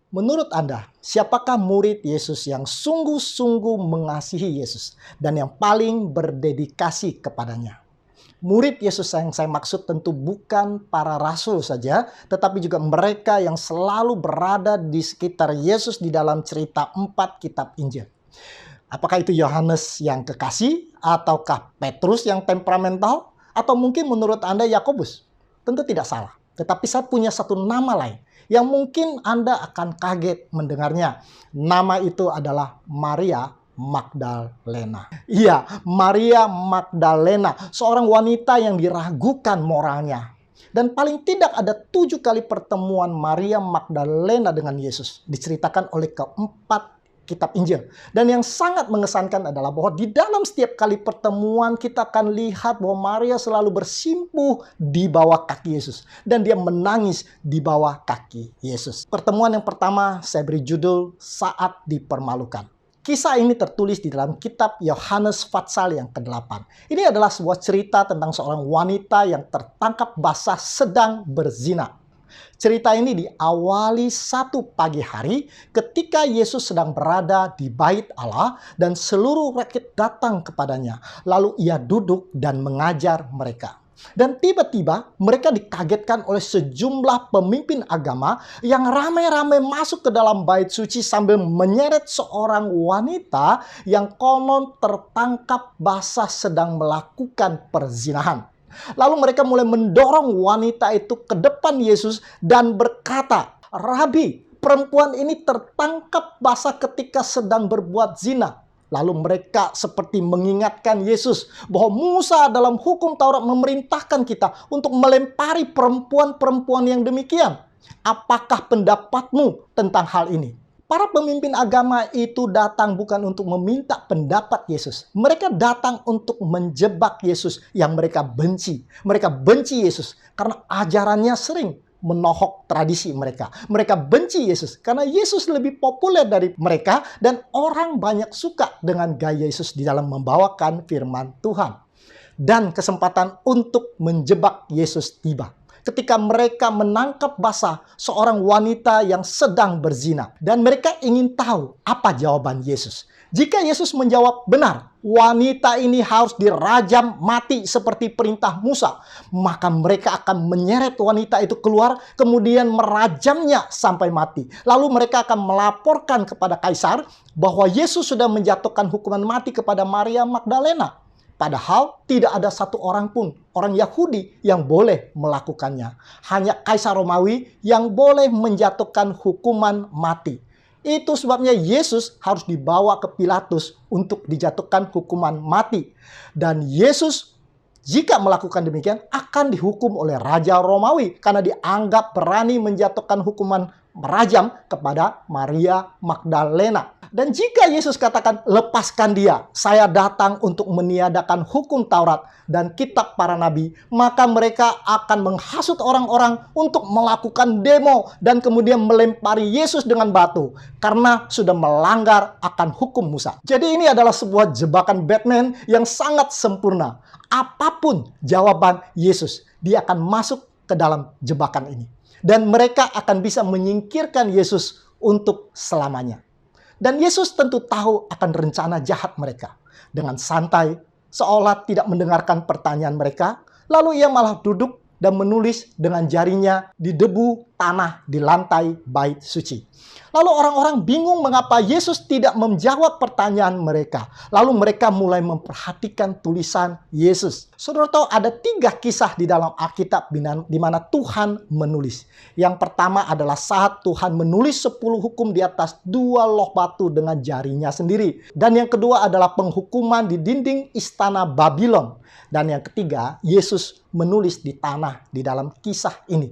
Menurut Anda, siapakah murid Yesus yang sungguh-sungguh mengasihi Yesus dan yang paling berdedikasi kepadanya? Murid Yesus yang saya maksud tentu bukan para rasul saja, tetapi juga mereka yang selalu berada di sekitar Yesus di dalam cerita 4 kitab Injil. Apakah itu Yohanes yang kekasih, ataukah Petrus yang temperamental, atau mungkin menurut Anda Yakobus? Tentu tidak salah. Tetapi saya punya satu nama lain yang mungkin Anda akan kaget mendengarnya. Nama itu adalah Maria Magdalena. Iya, Maria Magdalena, seorang wanita yang diragukan moralnya. Dan paling tidak ada 7 kali pertemuan Maria Magdalena dengan Yesus diceritakan oleh keempat kitab Injil. Dan yang sangat mengesankan adalah bahwa di dalam setiap kali pertemuan kita akan lihat bahwa Maria selalu bersimpuh di bawah kaki Yesus. Dan dia menangis di bawah kaki Yesus. Pertemuan yang pertama saya beri judul Saat Dipermalukan. Kisah ini tertulis di dalam kitab Yohanes Fatsal yang ke-8. Ini adalah sebuah cerita tentang seorang wanita yang tertangkap basah sedang berzina. Cerita ini diawali satu pagi hari ketika Yesus sedang berada di bait Allah dan seluruh rakyat datang kepadanya. Lalu ia duduk dan mengajar mereka. Dan tiba-tiba mereka dikagetkan oleh sejumlah pemimpin agama yang ramai-ramai masuk ke dalam bait suci sambil menyeret seorang wanita yang konon tertangkap basah sedang melakukan perzinahan. Lalu mereka mulai mendorong wanita itu ke depan Yesus dan berkata, "Rabi, perempuan ini tertangkap basah ketika sedang berbuat zina." Lalu mereka seperti mengingatkan Yesus bahwa Musa dalam hukum Taurat memerintahkan kita untuk melempari perempuan-perempuan yang demikian. Apakah pendapatmu tentang hal ini? Para pemimpin agama itu datang bukan untuk meminta pendapat Yesus. Mereka datang untuk menjebak Yesus yang mereka benci. Mereka benci Yesus karena ajarannya sering menohok tradisi mereka. Mereka benci Yesus karena Yesus lebih populer dari mereka dan orang banyak suka dengan gaya Yesus di dalam membawakan firman Tuhan. Dan kesempatan untuk menjebak Yesus tiba ketika mereka menangkap basah seorang wanita yang sedang berzina. Dan mereka ingin tahu apa jawaban Yesus. Jika Yesus menjawab benar, wanita ini harus dirajam mati seperti perintah Musa, maka mereka akan menyeret wanita itu keluar, kemudian merajamnya sampai mati. Lalu mereka akan melaporkan kepada Kaisar bahwa Yesus sudah menjatuhkan hukuman mati kepada Maria Magdalena. Padahal tidak ada satu orang pun, orang Yahudi yang boleh melakukannya. Hanya Kaisar Romawi yang boleh menjatuhkan hukuman mati. Itu sebabnya Yesus harus dibawa ke Pilatus untuk dijatuhkan hukuman mati. Dan Yesus jika melakukan demikian akan dihukum oleh Raja Romawi karena dianggap berani menjatuhkan hukuman merajam kepada Maria Magdalena. Dan jika Yesus katakan, "Lepaskan dia, saya datang untuk meniadakan hukum Taurat dan kitab para nabi," maka mereka akan menghasut orang-orang untuk melakukan demo dan kemudian melempari Yesus dengan batu karena sudah melanggar akan hukum Musa. Jadi ini adalah sebuah jebakan Batman yang sangat sempurna. Apapun jawaban Yesus, dia akan masuk ke dalam jebakan ini. Dan mereka akan bisa menyingkirkan Yesus untuk selamanya. Dan Yesus tentu tahu akan rencana jahat mereka. Dengan santai, seolah tidak mendengarkan pertanyaan mereka, lalu ia malah duduk dan menulis dengan jarinya di debu tanah di lantai bait suci. Lalu orang-orang bingung mengapa Yesus tidak menjawab pertanyaan mereka. Lalu mereka mulai memperhatikan tulisan Yesus. Saudara tahu ada 3 kisah di dalam Alkitab di mana Tuhan menulis. Yang pertama adalah saat Tuhan menulis 10 hukum di atas 2 loh batu dengan jarinya sendiri. Dan yang kedua adalah penghukuman di dinding istana Babylon. Dan yang ketiga, Yesus menulis di tanah di dalam kisah ini.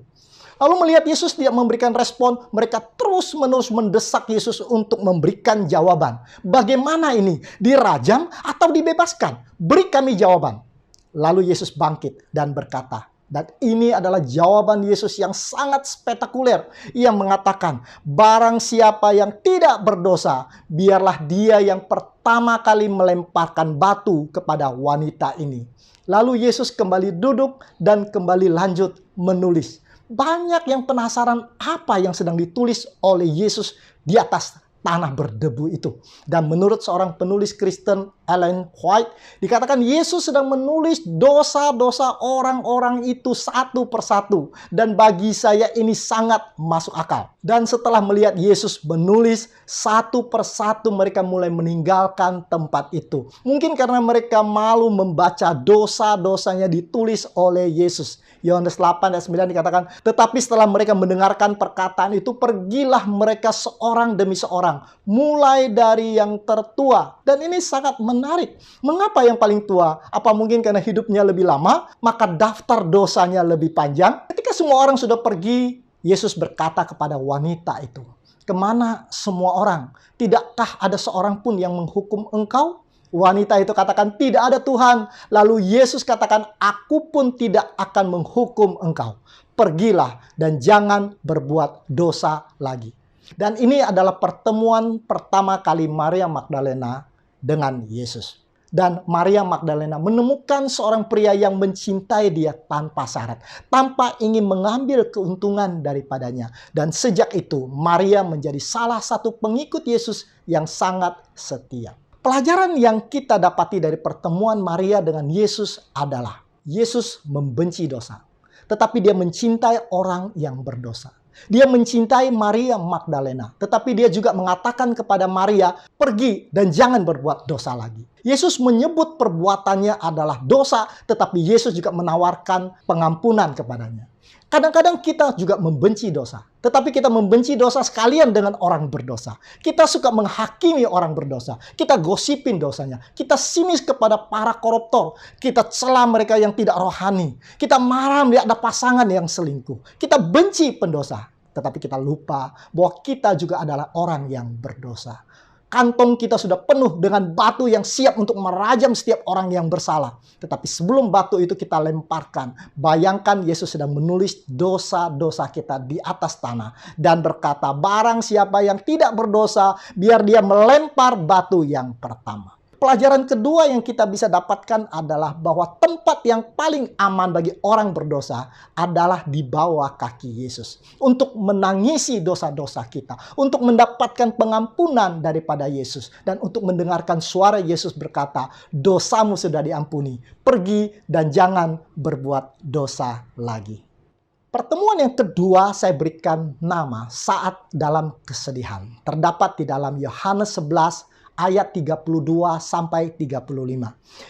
Lalu melihat Yesus tidak memberikan respon, mereka terus-menerus mendesak Yesus untuk memberikan jawaban. Bagaimana ini? Dirajam atau dibebaskan? Beri kami jawaban. Lalu Yesus bangkit dan berkata, dan ini adalah jawaban Yesus yang sangat spektakuler. Ia mengatakan, "Barang siapa yang tidak berdosa, biarlah dia yang pertama kali melemparkan batu kepada wanita ini." Lalu Yesus kembali duduk dan kembali lanjut menulis. Banyak yang penasaran apa yang sedang ditulis oleh Yesus di atas tanah berdebu itu. Dan menurut seorang penulis Kristen, Ellen White, dikatakan Yesus sedang menulis dosa-dosa orang-orang itu satu persatu. Dan bagi saya ini sangat masuk akal. Dan setelah melihat Yesus menulis satu persatu, mereka mulai meninggalkan tempat itu. Mungkin karena mereka malu membaca dosa-dosanya ditulis oleh Yesus. Yohanes 8 ayat 9 dikatakan, tetapi setelah mereka mendengarkan perkataan itu, pergilah mereka seorang demi seorang, mulai dari yang tertua. Dan ini sangat menarik. Mengapa yang paling tua? Apa mungkin karena hidupnya lebih lama, maka daftar dosanya lebih panjang? Ketika semua orang sudah pergi, Yesus berkata kepada wanita itu, kemana semua orang? Tidakkah ada seorang pun yang menghukum engkau? Wanita itu katakan, tidak ada Tuhan. Lalu Yesus katakan, aku pun tidak akan menghukum engkau. Pergilah dan jangan berbuat dosa lagi. Dan ini adalah pertemuan pertama kali Maria Magdalena dengan Yesus. Dan Maria Magdalena menemukan seorang pria yang mencintai dia tanpa syarat, tanpa ingin mengambil keuntungan daripadanya. Dan sejak itu, Maria menjadi salah satu pengikut Yesus yang sangat setia. Pelajaran yang kita dapati dari pertemuan Maria dengan Yesus adalah Yesus membenci dosa, tetapi dia mencintai orang yang berdosa. Dia mencintai Maria Magdalena, tetapi dia juga mengatakan kepada Maria, pergi dan jangan berbuat dosa lagi. Yesus menyebut perbuatannya adalah dosa, tetapi Yesus juga menawarkan pengampunan kepadanya. Kadang-kadang kita juga membenci dosa. Tetapi kita membenci dosa sekalian dengan orang berdosa. Kita suka menghakimi orang berdosa. Kita gosipin dosanya. Kita sinis kepada para koruptor. Kita cela mereka yang tidak rohani. Kita marah melihat ada pasangan yang selingkuh. Kita benci pendosa. Tetapi kita lupa bahwa kita juga adalah orang yang berdosa. Kantong kita sudah penuh dengan batu yang siap untuk merajam setiap orang yang bersalah. Tetapi sebelum batu itu kita lemparkan, bayangkan Yesus sedang menulis dosa-dosa kita di atas tanah. Dan berkata, barang siapa yang tidak berdosa, biar dia melempar batu yang pertama. Pelajaran kedua yang kita bisa dapatkan adalah bahwa tempat yang paling aman bagi orang berdosa adalah di bawah kaki Yesus. Untuk menangisi dosa-dosa kita. Untuk mendapatkan pengampunan daripada Yesus. Dan untuk mendengarkan suara Yesus berkata, dosamu sudah diampuni. Pergi dan jangan berbuat dosa lagi. Pertemuan yang kedua saya berikan nama saat dalam kesedihan. Terdapat di dalam Yohanes 11 ayat 32 sampai 35.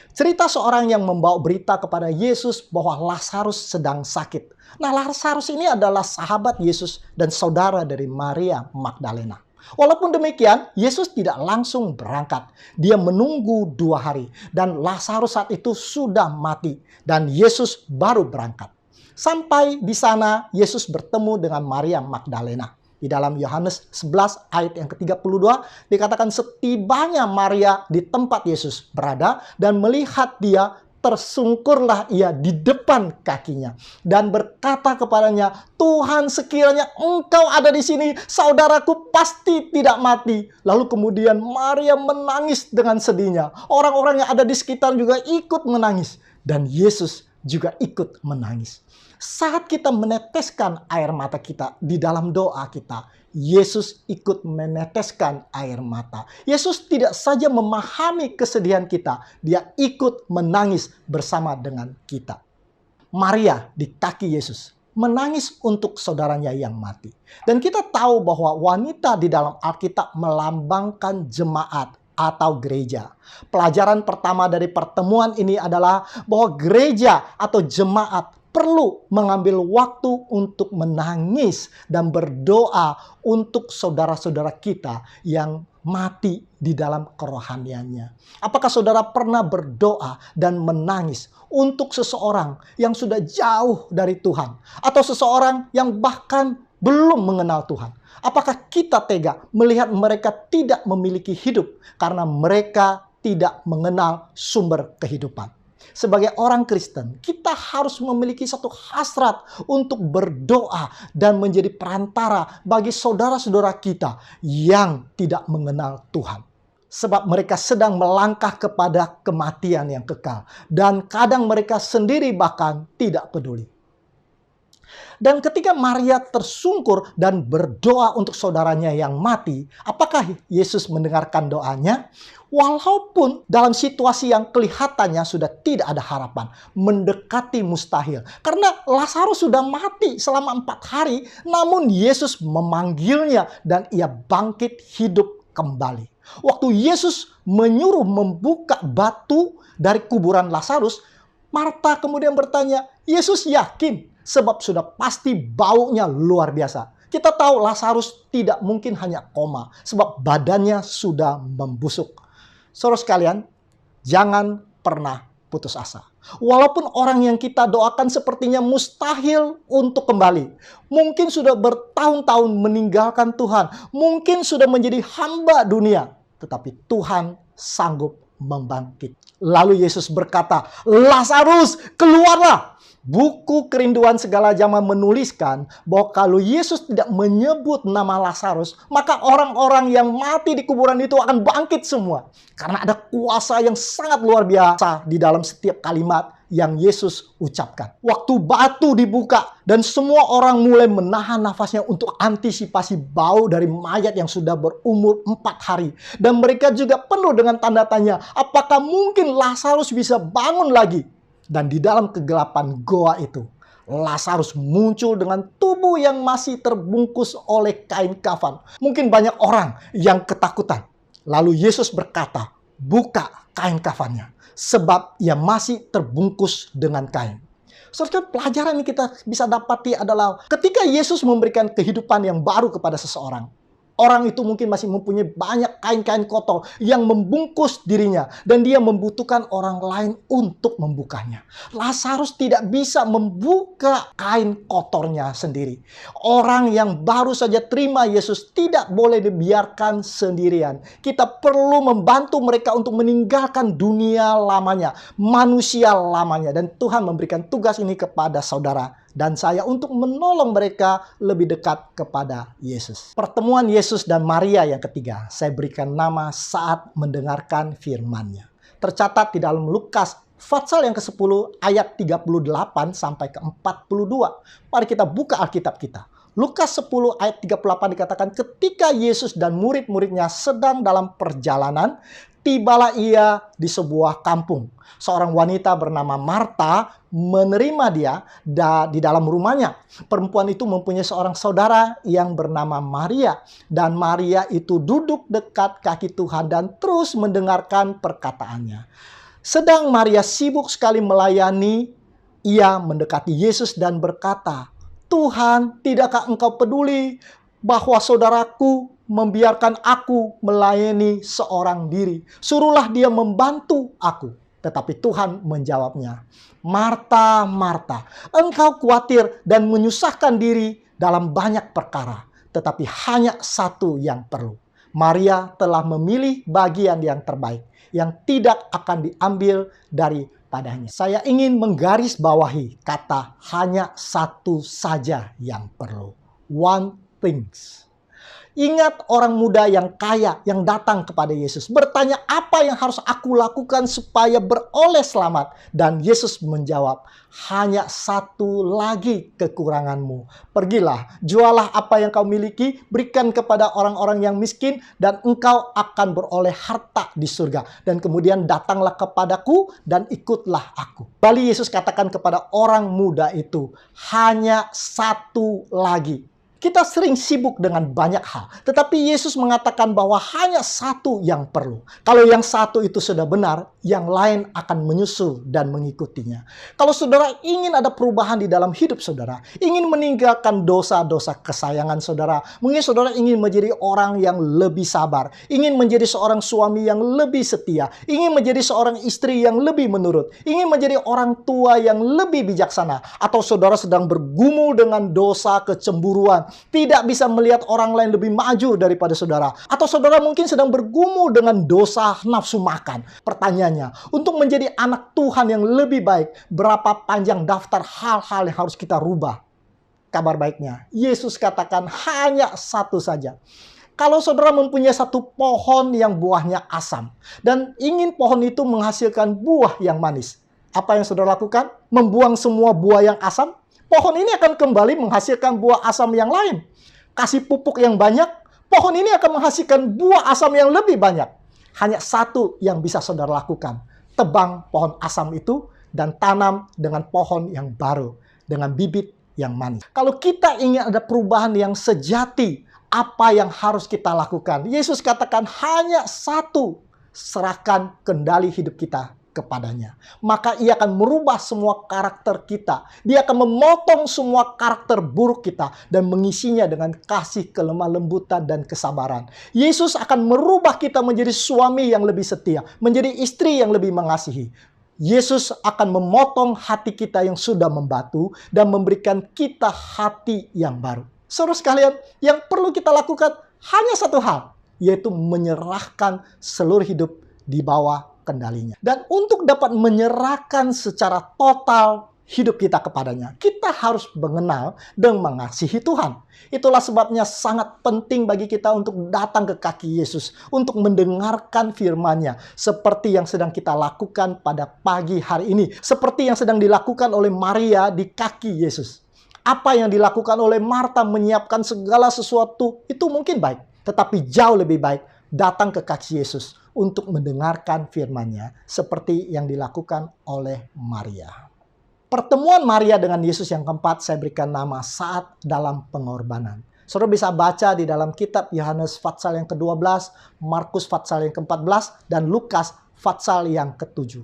Cerita seorang yang membawa berita kepada Yesus bahwa Lazarus sedang sakit. Nah, Lazarus ini adalah sahabat Yesus dan saudara dari Maria Magdalena. Walaupun demikian, Yesus tidak langsung berangkat. Dia menunggu 2 hari dan Lazarus saat itu sudah mati dan Yesus baru berangkat. Sampai di sana, Yesus bertemu dengan Maria Magdalena. Di dalam Yohanes 11 ayat yang ke-32 dikatakan setibanya Maria di tempat Yesus berada dan melihat dia, tersungkurlah ia di depan kakinya dan berkata kepadanya, Tuhan, sekiranya engkau ada di sini, saudaraku pasti tidak mati. Lalu kemudian Maria menangis dengan sedihnya. Orang-orang yang ada di sekitar juga ikut menangis dan Yesus juga ikut menangis. Saat kita meneteskan air mata kita di dalam doa kita, Yesus ikut meneteskan air mata. Yesus tidak saja memahami kesedihan kita, dia ikut menangis bersama dengan kita. Maria di kaki Yesus menangis untuk saudaranya yang mati. Dan kita tahu bahwa wanita di dalam Alkitab melambangkan jemaat atau gereja. Pelajaran pertama dari pertemuan ini adalah bahwa gereja atau jemaat perlu mengambil waktu untuk menangis dan berdoa untuk saudara-saudara kita yang mati di dalam kerohaniannya. Apakah saudara pernah berdoa dan menangis untuk seseorang yang sudah jauh dari Tuhan? Atau seseorang yang bahkan belum mengenal Tuhan? Apakah kita tega melihat mereka tidak memiliki hidup karena mereka tidak mengenal sumber kehidupan? Sebagai orang Kristen, kita harus memiliki satu hasrat untuk berdoa dan menjadi perantara bagi saudara-saudara kita yang tidak mengenal Tuhan. Sebab mereka sedang melangkah kepada kematian yang kekal. Dan kadang mereka sendiri bahkan tidak peduli. Dan ketika Maria tersungkur dan berdoa untuk saudaranya yang mati, apakah Yesus mendengarkan doanya? Walaupun dalam situasi yang kelihatannya sudah tidak ada harapan, mendekati mustahil. Karena Lazarus sudah mati selama 4 hari, namun Yesus memanggilnya dan ia bangkit hidup kembali. Waktu Yesus menyuruh membuka batu dari kuburan Lazarus, Marta kemudian bertanya, Yesus yakin? Sebab sudah pasti baunya luar biasa. Kita tahu Lazarus tidak mungkin hanya koma, sebab badannya sudah membusuk. Saudara sekalian, jangan pernah putus asa. Walaupun orang yang kita doakan sepertinya mustahil untuk kembali. Mungkin sudah bertahun-tahun meninggalkan Tuhan. Mungkin sudah menjadi hamba dunia. Tetapi Tuhan sanggup membangkit. Lalu Yesus berkata, Lazarus, keluarlah! Buku Kerinduan Segala Zaman menuliskan bahwa kalau Yesus tidak menyebut nama Lazarus, maka orang-orang yang mati di kuburan itu akan bangkit semua. Karena ada kuasa yang sangat luar biasa di dalam setiap kalimat yang Yesus ucapkan. Waktu batu dibuka dan semua orang mulai menahan nafasnya untuk antisipasi bau dari mayat yang sudah berumur 4 hari. Dan mereka juga penuh dengan tanda tanya, apakah mungkin Lazarus bisa bangun lagi? Dan di dalam kegelapan goa itu, Lazarus muncul dengan tubuh yang masih terbungkus oleh kain kafan. Mungkin banyak orang yang ketakutan. Lalu Yesus berkata, buka kain kafannya. Sebab ia masih terbungkus dengan kain. Saudara, pelajaran yang kita bisa dapati adalah ketika Yesus memberikan kehidupan yang baru kepada seseorang, orang itu mungkin masih mempunyai banyak kain-kain kotor yang membungkus dirinya. Dan dia membutuhkan orang lain untuk membukanya. Lazarus tidak bisa membuka kain kotornya sendiri. Orang yang baru saja terima Yesus tidak boleh dibiarkan sendirian. Kita perlu membantu mereka untuk meninggalkan dunia lamanya, manusia lamanya. Dan Tuhan memberikan tugas ini kepada saudara dan saya untuk menolong mereka lebih dekat kepada Yesus. Pertemuan Yesus dan Maria yang ketiga, saya berikan nama saat mendengarkan firman-Nya. Tercatat di dalam Lukas pasal yang ke-10 ayat 38 sampai ke 42. Mari kita buka Alkitab kita. Lukas 10 ayat 38 dikatakan, ketika Yesus dan murid-muridnya sedang dalam perjalanan, tibalah ia di sebuah kampung. Seorang wanita bernama Marta menerima dia di dalam rumahnya. Perempuan itu mempunyai seorang saudara yang bernama Maria. Dan Maria itu duduk dekat kaki Tuhan dan terus mendengarkan perkataannya. Sedang Maria sibuk sekali melayani, ia mendekati Yesus dan berkata, Tuhan, tidakkah engkau peduli bahwa saudaraku membiarkan aku melayani seorang diri? Suruhlah dia membantu aku. Tetapi Tuhan menjawabnya, Marta, Marta, engkau khawatir dan menyusahkan diri dalam banyak perkara. Tetapi hanya satu yang perlu. Maria telah memilih bagian yang terbaik, yang tidak akan diambil daripadanya. Saya ingin menggarisbawahi kata hanya satu saja yang perlu. One things. Ingat orang muda yang kaya yang datang kepada Yesus. Bertanya, apa yang harus aku lakukan supaya beroleh selamat? Dan Yesus menjawab, hanya satu lagi kekuranganmu. Pergilah, jualah apa yang kau miliki, berikan kepada orang-orang yang miskin, dan engkau akan beroleh harta di surga. Dan kemudian datanglah kepadaku dan ikutlah aku. Lalu Yesus katakan kepada orang muda itu, hanya satu lagi. Kita sering sibuk dengan banyak hal. Tetapi Yesus mengatakan bahwa hanya satu yang perlu. Kalau yang satu itu sudah benar, yang lain akan menyusul dan mengikutinya. Kalau saudara ingin ada perubahan di dalam hidup saudara, ingin meninggalkan dosa-dosa kesayangan saudara, mungkin saudara ingin menjadi orang yang lebih sabar, ingin menjadi seorang suami yang lebih setia, ingin menjadi seorang istri yang lebih menurut, ingin menjadi orang tua yang lebih bijaksana, atau saudara sedang bergumul dengan dosa kecemburuan, tidak bisa melihat orang lain lebih maju daripada saudara. Atau saudara mungkin sedang bergumul dengan dosa nafsu makan. Pertanyaannya, untuk menjadi anak Tuhan yang lebih baik, berapa panjang daftar hal-hal yang harus kita rubah? Kabar baiknya, Yesus katakan hanya satu saja. Kalau saudara mempunyai satu pohon yang buahnya asam, dan ingin pohon itu menghasilkan buah yang manis, apa yang saudara lakukan? Membuang semua buah yang asam? pohon ini akan kembali menghasilkan buah asam yang lain. Kasih pupuk yang banyak, pohon ini akan menghasilkan buah asam yang lebih banyak. Hanya satu yang bisa saudara lakukan. Tebang pohon asam itu dan tanam dengan pohon yang baru, dengan bibit yang manis. Kalau kita ingin ada perubahan yang sejati, apa yang harus kita lakukan? Yesus katakan hanya satu, serahkan kendali hidup kita kepadanya. Maka ia akan merubah semua karakter kita. Dia akan memotong semua karakter buruk kita dan mengisinya dengan kasih, kelemah lembutan, dan kesabaran. Yesus akan merubah kita menjadi suami yang lebih setia, menjadi istri yang lebih mengasihi. Yesus akan memotong hati kita yang sudah membatu dan memberikan kita hati yang baru. Saudara sekalian, yang perlu kita lakukan hanya satu hal, yaitu menyerahkan seluruh hidup di bawah kendalinya. Dan untuk dapat menyerahkan secara total hidup kita kepadanya, kita harus mengenal dan mengasihi Tuhan. Itulah sebabnya sangat penting bagi kita untuk datang ke kaki Yesus, untuk mendengarkan firman-Nya, seperti yang sedang kita lakukan pada pagi hari ini, seperti yang sedang dilakukan oleh Maria di kaki Yesus. Apa yang dilakukan oleh Marta menyiapkan segala sesuatu itu mungkin baik, tetapi jauh lebih baik datang ke kaki Yesus untuk mendengarkan firman-Nya seperti yang dilakukan oleh Maria. Pertemuan Maria dengan Yesus yang keempat saya berikan nama saat dalam pengorbanan. Saudara bisa baca di dalam kitab Yohanes pasal yang ke-12, Markus pasal yang ke-14, dan Lukas pasal yang ke-7.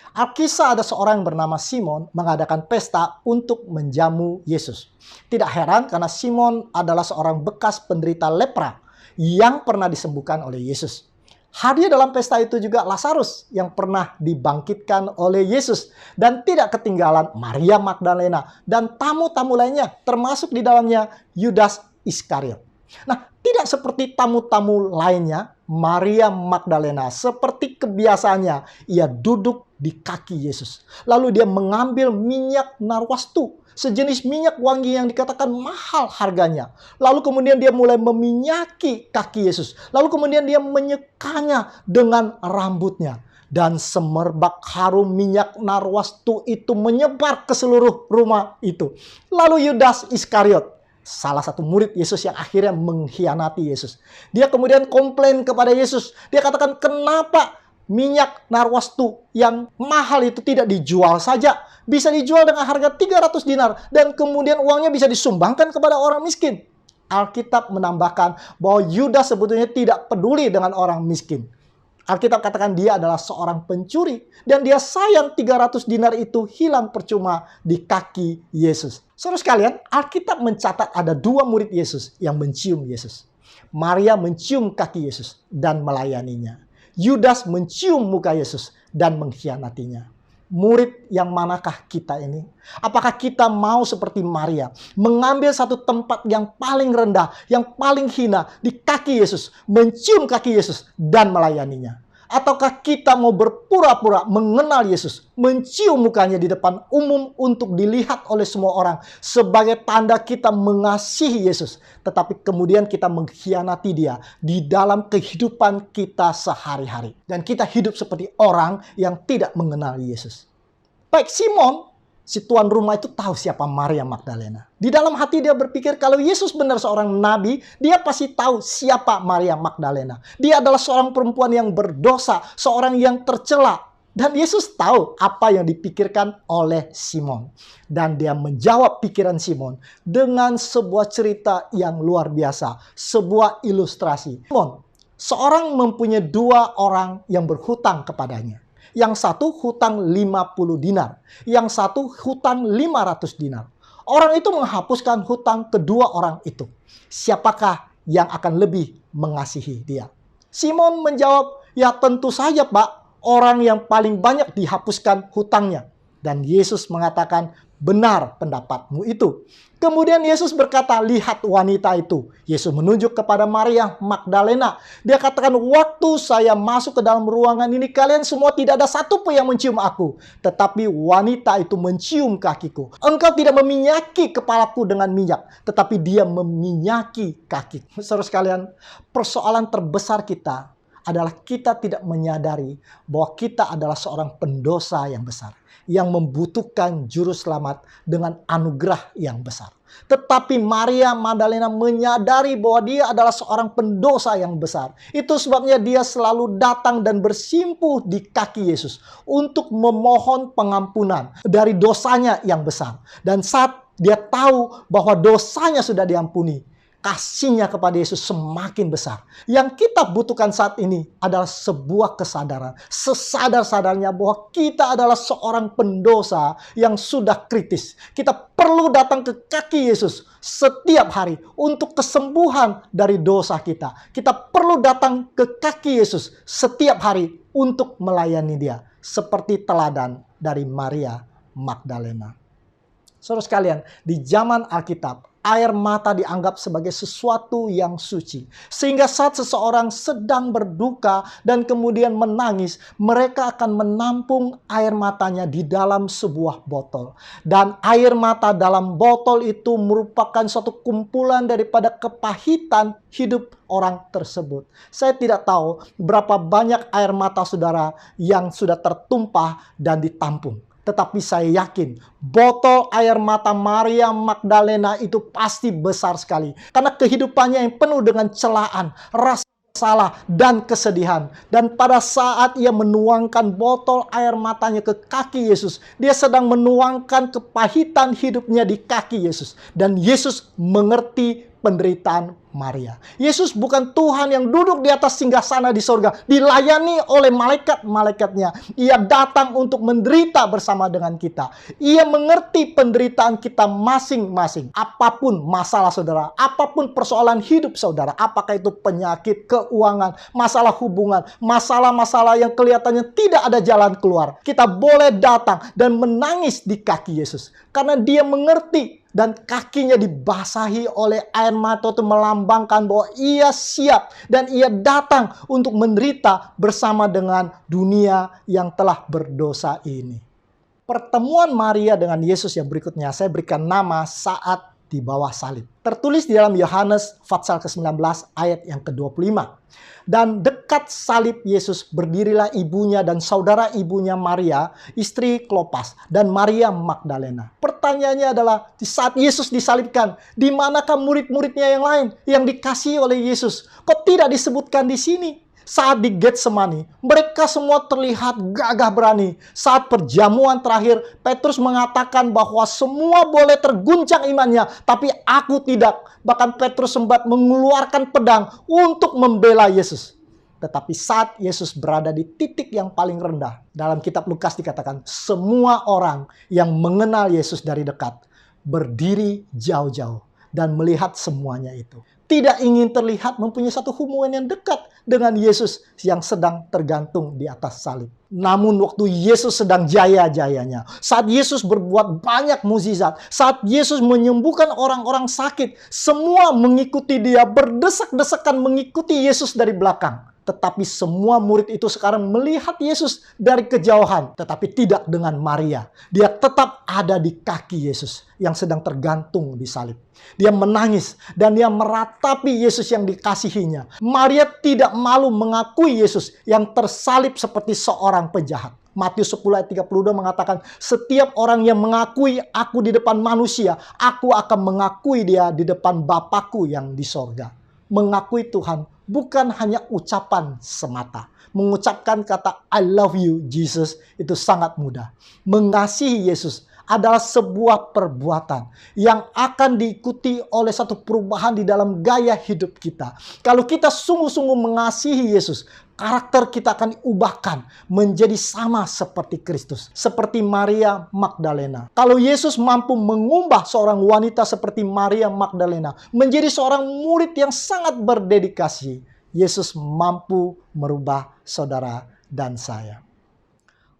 Alkisah ada seorang yang bernama Simon mengadakan pesta untuk menjamu Yesus. Tidak heran karena Simon adalah seorang bekas penderita lepra yang pernah disembuhkan oleh Yesus. Hadir dalam pesta itu juga Lazarus yang pernah dibangkitkan oleh Yesus. Dan tidak ketinggalan Maria Magdalena dan tamu-tamu lainnya, termasuk di dalamnya Yudas Iskariot. Nah, tidak seperti tamu-tamu lainnya, Maria Magdalena seperti kebiasaannya, ia duduk di kaki Yesus. Lalu dia mengambil minyak narwastu, sejenis minyak wangi yang dikatakan mahal harganya. Lalu kemudian dia mulai meminyaki kaki Yesus. Lalu kemudian dia menyekanya dengan rambutnya. Dan semerbak harum minyak narwastu itu menyebar ke seluruh rumah itu. Lalu Yudas Iskariot, salah satu murid Yesus yang akhirnya mengkhianati Yesus, dia kemudian komplain kepada Yesus. Dia katakan, kenapa minyak narwastu yang mahal itu tidak dijual saja? Bisa dijual dengan harga 300 dinar dan kemudian uangnya bisa disumbangkan kepada orang miskin. Alkitab menambahkan bahwa Yudas sebetulnya tidak peduli dengan orang miskin. Alkitab katakan dia adalah seorang pencuri dan dia sayang 300 dinar itu hilang percuma di kaki Yesus. Saudara sekalian, Alkitab mencatat ada dua murid Yesus yang mencium Yesus. Maria mencium kaki Yesus dan melayaninya. Yudas mencium muka Yesus dan mengkhianatinya. Murid yang manakah kita ini? Apakah kita mau seperti Maria, mengambil satu tempat yang paling rendah, yang paling hina di kaki Yesus, mencium kaki Yesus dan melayaninya? Ataukah kita mau berpura-pura mengenal Yesus, mencium mukanya di depan umum untuk dilihat oleh semua orang sebagai tanda kita mengasihi Yesus, tetapi kemudian kita mengkhianati dia di dalam kehidupan kita sehari-hari. Dan kita hidup seperti orang yang tidak mengenal Yesus. Baik Simon, si tuan rumah itu tahu siapa Maria Magdalena. Di dalam hati dia berpikir kalau Yesus benar seorang nabi, dia pasti tahu siapa Maria Magdalena. Dia adalah seorang perempuan yang berdosa, seorang yang tercela. Dan Yesus tahu apa yang dipikirkan oleh Simon. Dan dia menjawab pikiran Simon dengan sebuah cerita yang luar biasa, sebuah ilustrasi. Simon, seorang mempunyai dua orang yang berhutang kepadanya. Yang satu hutang 50 dinar. Yang satu hutang 500 dinar. Orang itu menghapuskan hutang kedua orang itu. Siapakah yang akan lebih mengasihi dia? Simon menjawab, ya tentu saja Pak, orang yang paling banyak dihapuskan hutangnya. Dan Yesus mengatakan, benar pendapatmu itu. Kemudian Yesus berkata, lihat wanita itu. Yesus menunjuk kepada Maria Magdalena. Dia katakan, waktu saya masuk ke dalam ruangan ini, kalian semua tidak ada satu pun yang mencium aku. Tetapi wanita itu mencium kakiku. Engkau tidak meminyaki kepalaku dengan minyak, tetapi dia meminyaki kakiku. Saudara sekalian, persoalan terbesar kita adalah kita tidak menyadari bahwa kita adalah seorang pendosa yang besar, yang membutuhkan juru selamat dengan anugerah yang besar. Tetapi Maria Magdalena menyadari bahwa dia adalah seorang pendosa yang besar. Itu sebabnya dia selalu datang dan bersimpuh di kaki Yesus untuk memohon pengampunan dari dosanya yang besar. Dan saat dia tahu bahwa dosanya sudah diampuni, kasihnya kepada Yesus semakin besar. Yang kita butuhkan saat ini adalah sebuah kesadaran. Sesadar-sadarnya bahwa kita adalah seorang pendosa yang sudah kritis. Kita perlu datang ke kaki Yesus setiap hari untuk kesembuhan dari dosa kita. Kita perlu datang ke kaki Yesus setiap hari untuk melayani Dia. Seperti teladan dari Maria Magdalena. Saudara sekalian, di zaman Alkitab, air mata dianggap sebagai sesuatu yang suci. Sehingga saat seseorang sedang berduka dan kemudian menangis, mereka akan menampung air matanya di dalam sebuah botol. Dan air mata dalam botol itu merupakan suatu kumpulan daripada kepahitan hidup orang tersebut. Saya tidak tahu berapa banyak air mata saudara yang sudah tertumpah dan ditampung. Tetapi saya yakin botol air mata Maria Magdalena itu pasti besar sekali. Karena kehidupannya yang penuh dengan celaan, rasa salah, dan kesedihan. Dan pada saat ia menuangkan botol air matanya ke kaki Yesus, dia sedang menuangkan kepahitan hidupnya di kaki Yesus. Dan Yesus mengerti penderitaan Maria. Yesus bukan Tuhan yang duduk di atas singgasana di sorga, dilayani oleh malaikat-malaikatnya. Ia datang untuk menderita bersama dengan kita. Ia mengerti penderitaan kita masing-masing. Apapun masalah saudara, apapun persoalan hidup saudara, apakah itu penyakit, keuangan, masalah hubungan, masalah-masalah yang kelihatannya tidak ada jalan keluar, kita boleh datang dan menangis di kaki Yesus. Karena dia mengerti. Dan kakinya dibasahi oleh air mata itu melambangkan bahwa ia siap dan ia datang untuk menderita bersama dengan dunia yang telah berdosa ini. Pertemuan Maria dengan Yesus yang berikutnya saya berikan nama saat di bawah salib. Tertulis di dalam Yohanes pasal ke-19 ayat yang ke-25. Dan dekat salib Yesus berdirilah ibunya dan saudara ibunya Maria, istri Klopas, dan Maria Magdalena. Pertanyaannya adalah, di saat Yesus disalibkan, di manakah murid-muridnya yang lain yang dikasihi oleh Yesus? Kok tidak disebutkan di sini? Saat di Getsemani, mereka semua terlihat gagah berani. Saat perjamuan terakhir, Petrus mengatakan bahwa semua boleh terguncang imannya, tapi aku tidak. Bahkan Petrus sempat mengeluarkan pedang untuk membela Yesus. Tetapi saat Yesus berada di titik yang paling rendah, dalam kitab Lukas dikatakan, semua orang yang mengenal Yesus dari dekat berdiri jauh-jauh dan melihat semuanya itu. Tidak ingin terlihat mempunyai satu hubungan yang dekat dengan Yesus yang sedang tergantung di atas salib. Namun waktu Yesus sedang jaya-jayanya, saat Yesus berbuat banyak mukjizat, saat Yesus menyembuhkan orang-orang sakit, semua mengikuti dia, berdesak-desakan mengikuti Yesus dari belakang. Tetapi semua murid itu sekarang melihat Yesus dari kejauhan. Tetapi tidak dengan Maria. Dia tetap ada di kaki Yesus yang sedang tergantung di salib. Dia menangis dan dia meratapi Yesus yang dikasihinya. Maria tidak malu mengakui Yesus yang tersalib seperti seorang penjahat. Matius 10 ayat 32 mengatakan, setiap orang yang mengakui aku di depan manusia, aku akan mengakui dia di depan Bapakku yang di sorga. Mengakui Tuhan bukan hanya ucapan semata. Mengucapkan kata I love you Jesus itu sangat mudah. Mengasihi Yesus adalah sebuah perbuatan yang akan diikuti oleh satu perubahan di dalam gaya hidup kita. Kalau kita sungguh-sungguh mengasihi Yesus, karakter kita akan diubahkan menjadi sama seperti Kristus. Seperti Maria Magdalena. Kalau Yesus mampu mengubah seorang wanita seperti Maria Magdalena menjadi seorang murid yang sangat berdedikasi, Yesus mampu merubah saudara dan saya.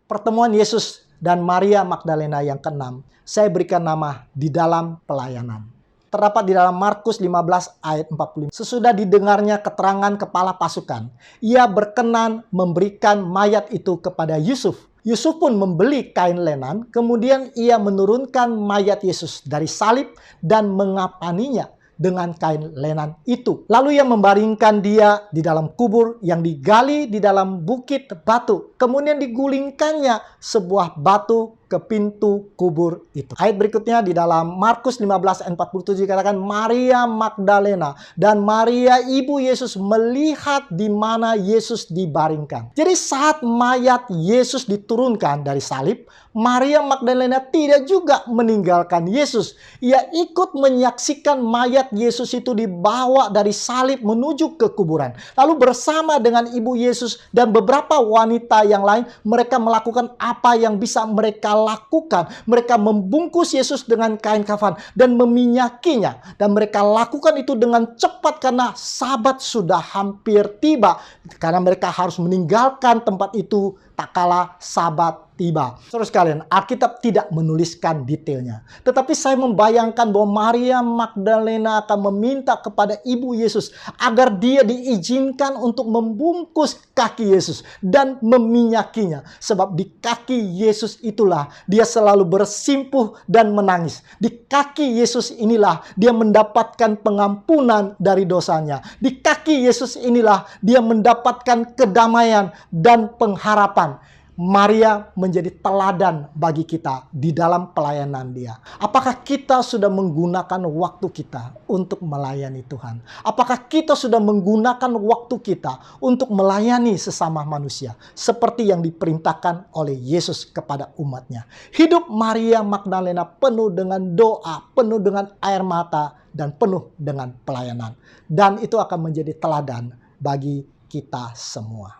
Pertemuan Yesus dan Maria Magdalena yang keenam, saya berikan nama di dalam pelayanan. Terdapat di dalam Markus 15 ayat 45. Sesudah didengarnya keterangan kepala pasukan, ia berkenan memberikan mayat itu kepada Yusuf. Yusuf pun membeli kain lenan, kemudian ia menurunkan mayat Yesus dari salib dan mengapaninya. dengan kain lenan itu. Lalu ia membaringkan dia di dalam kubur yang digali di dalam bukit batu. Kemudian digulingkannya sebuah batu ke pintu kubur itu. Ayat berikutnya di dalam Markus 15 ayat 47 dikatakan Maria Magdalena dan Maria ibu Yesus melihat di mana Yesus dibaringkan. Jadi saat mayat Yesus diturunkan dari salib, Maria Magdalena tidak juga meninggalkan Yesus. Ia ikut menyaksikan mayat Yesus itu dibawa dari salib menuju ke kuburan. Lalu bersama dengan ibu Yesus dan beberapa wanita yang lain, mereka melakukan apa yang bisa mereka lakukan. Mereka membungkus Yesus dengan kain kafan dan meminyakinya. Dan mereka lakukan itu dengan cepat karena Sabat sudah hampir tiba. Karena mereka harus meninggalkan tempat itu tak kala Sabat tiba. Saudara sekalian, Alkitab tidak menuliskan detailnya. Tetapi saya membayangkan bahwa Maria Magdalena akan meminta kepada ibu Yesus agar dia diizinkan untuk membungkus kaki Yesus dan meminyakinya. Sebab di kaki Yesus itulah dia selalu bersimpuh dan menangis. Di kaki Yesus inilah dia mendapatkan pengampunan dari dosanya. Di kaki Yesus inilah dia mendapatkan kedamaian dan pengharapan. Maria menjadi teladan bagi kita di dalam pelayanan dia. Apakah kita sudah menggunakan waktu kita untuk melayani Tuhan? Apakah kita sudah menggunakan waktu kita untuk melayani sesama manusia? Seperti yang diperintahkan oleh Yesus kepada umatnya. Hidup Maria Magdalena penuh dengan doa, penuh dengan air mata, dan penuh dengan pelayanan. Dan itu akan menjadi teladan bagi kita semua.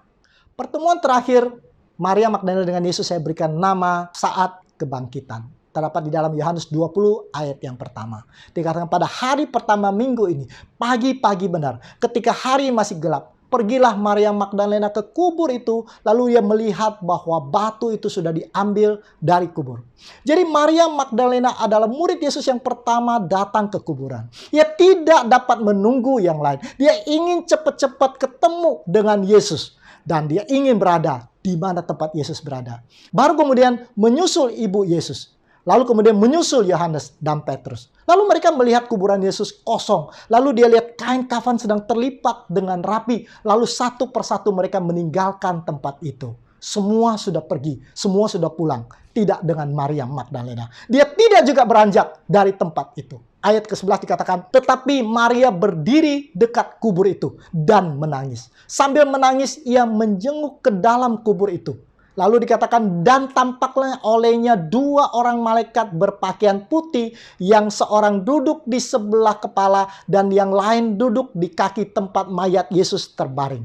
Pertemuan terakhir Maria Magdalena dengan Yesus saya berikan nama saat kebangkitan. Terdapat di dalam Yohanes 20 ayat yang pertama. Dikatakan pada hari pertama minggu ini, pagi-pagi benar, ketika hari masih gelap, pergilah Maria Magdalena ke kubur itu, lalu ia melihat bahwa batu itu sudah diambil dari kubur. Jadi Maria Magdalena adalah murid Yesus yang pertama datang ke kuburan. Ia tidak dapat menunggu yang lain. Dia ingin cepat-cepat ketemu dengan Yesus. Dan dia ingin berada di mana tempat Yesus berada. Baru kemudian menyusul ibu Yesus. Lalu kemudian menyusul Yohanes dan Petrus. Lalu mereka melihat kuburan Yesus kosong. Lalu dia lihat kain kafan sedang terlipat dengan rapi. Lalu satu persatu mereka meninggalkan tempat itu. Semua sudah pergi, semua sudah pulang. Tidak dengan Maria Magdalena. Dia tidak juga beranjak dari tempat itu. Ayat ke-11 dikatakan, tetapi Maria berdiri dekat kubur itu dan menangis. Sambil menangis, ia menjenguk ke dalam kubur itu. Lalu dikatakan, dan tampaklah olehnya dua orang malaikat berpakaian putih, yang seorang duduk di sebelah kepala dan yang lain duduk di kaki tempat mayat Yesus terbaring.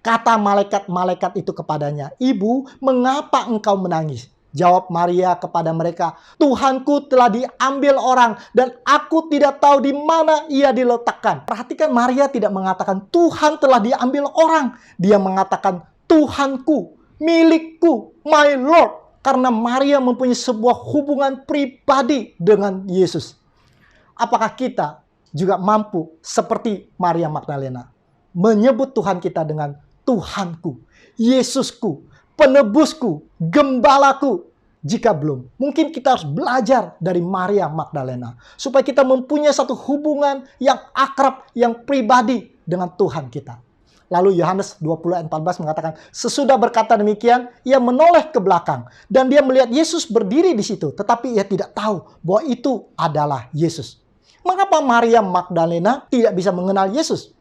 Kata malaikat-malaikat itu kepadanya, Ibu, mengapa engkau menangis? Jawab Maria kepada mereka, Tuhanku telah diambil orang dan aku tidak tahu di mana ia diletakkan. Perhatikan, Maria tidak mengatakan Tuhan telah diambil orang. Dia mengatakan Tuhanku, milikku, my Lord. Karena Maria mempunyai sebuah hubungan pribadi dengan Yesus. Apakah kita juga mampu seperti Maria Magdalena menyebut Tuhan kita dengan Tuhanku, Yesusku, penebusku, gembalaku? Jika belum, mungkin kita harus belajar dari Maria Magdalena. Supaya kita mempunyai satu hubungan yang akrab, yang pribadi dengan Tuhan kita. Lalu Yohanes 20 ayat 14 mengatakan, sesudah berkata demikian, ia menoleh ke belakang. Dan dia melihat Yesus berdiri di situ. Tetapi ia tidak tahu bahwa itu adalah Yesus. Mengapa Maria Magdalena tidak bisa mengenal Yesus?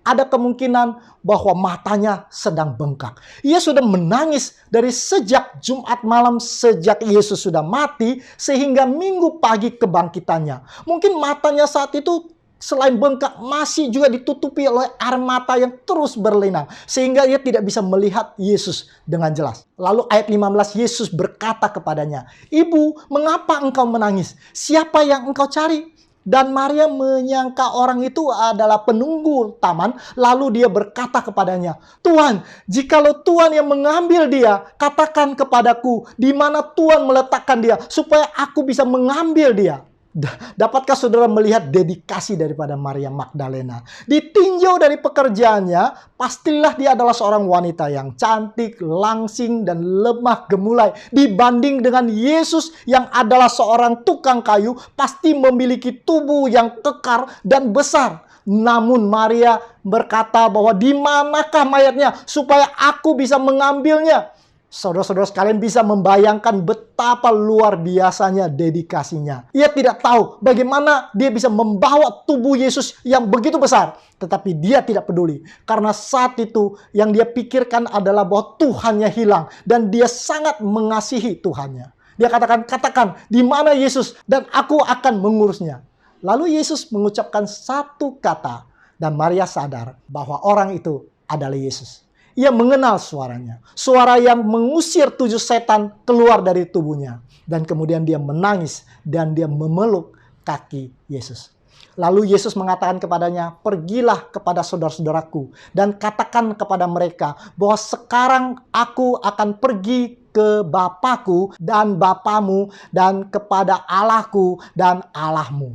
Ada kemungkinan bahwa matanya sedang bengkak. Ia sudah menangis dari sejak Jumat malam, sejak Yesus sudah mati, sehingga Minggu pagi kebangkitannya. Mungkin matanya saat itu selain bengkak masih juga ditutupi oleh air mata yang terus berlinang. Sehingga ia tidak bisa melihat Yesus dengan jelas. Lalu ayat 15, Yesus berkata kepadanya, Ibu, mengapa engkau menangis? Siapa yang engkau cari? Dan Maria menyangka orang itu adalah penunggu taman. Lalu dia berkata kepadanya, Tuhan, jikalau Tuhan yang mengambil dia, katakan kepadaku di mana Tuhan meletakkan dia, supaya aku bisa mengambil dia. Dapatkah saudara melihat dedikasi daripada Maria Magdalena? Ditinjau dari pekerjaannya, pastilah dia adalah seorang wanita yang cantik, langsing, dan lemah gemulai. Dibanding dengan Yesus yang adalah seorang tukang kayu, pasti memiliki tubuh yang kekar dan besar. Namun Maria berkata bahwa di manakah mayatnya supaya aku bisa mengambilnya? Saudara-saudara sekalian bisa membayangkan betapa luar biasanya dedikasinya. Ia tidak tahu bagaimana dia bisa membawa tubuh Yesus yang begitu besar. Tetapi dia tidak peduli. Karena saat itu yang dia pikirkan adalah bahwa Tuhannya hilang. Dan dia sangat mengasihi Tuhannya. Dia katakan, di mana Yesus? Dan aku akan mengurusnya. Lalu Yesus mengucapkan satu kata. Dan Maria sadar bahwa orang itu adalah Yesus. Ia mengenal suaranya. Suara yang mengusir 7 setan keluar dari tubuhnya. Dan kemudian dia menangis dan dia memeluk kaki Yesus. Lalu Yesus mengatakan kepadanya, pergilah kepada saudara-saudaraku dan katakan kepada mereka bahwa sekarang aku akan pergi ke Bapakku dan Bapamu dan kepada Allahku dan Allahmu.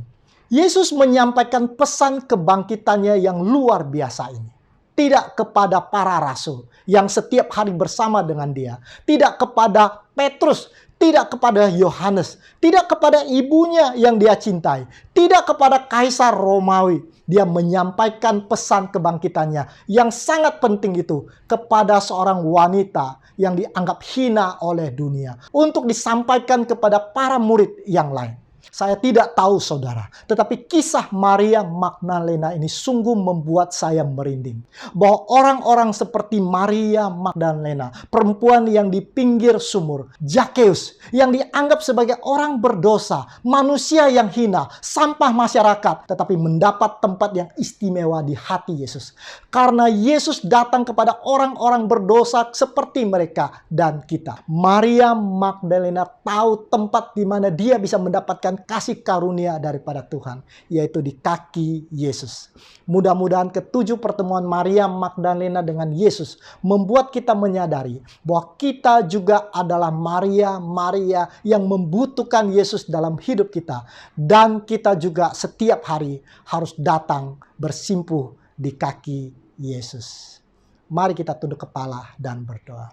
Yesus menyampaikan pesan kebangkitannya yang luar biasa ini. Tidak kepada para rasul yang setiap hari bersama dengan dia. Tidak kepada Petrus, tidak kepada Yohanes, tidak kepada ibunya yang dia cintai, tidak kepada Kaisar Romawi. Dia menyampaikan pesan kebangkitannya yang sangat penting itu kepada seorang wanita yang dianggap hina oleh dunia. Untuk disampaikan kepada para murid yang lain. Saya tidak tahu saudara, tetapi kisah Maria Magdalena ini sungguh membuat saya merinding. Bahwa orang-orang seperti Maria Magdalena, perempuan yang di pinggir sumur, Zakheus, yang dianggap sebagai orang berdosa, manusia yang hina, sampah masyarakat, tetapi mendapat tempat yang istimewa di hati Yesus. Karena Yesus datang kepada orang-orang berdosa seperti mereka dan kita. Maria Magdalena tahu tempat di mana dia bisa mendapatkan kasih karunia daripada Tuhan, yaitu di kaki Yesus. Mudah-mudahan ketujuh pertemuan Maria Magdalena dengan Yesus membuat kita menyadari bahwa kita juga adalah Maria yang membutuhkan Yesus dalam hidup kita. Dan kita juga setiap hari harus datang bersimpuh di kaki Yesus. Mari kita tunduk kepala dan berdoa.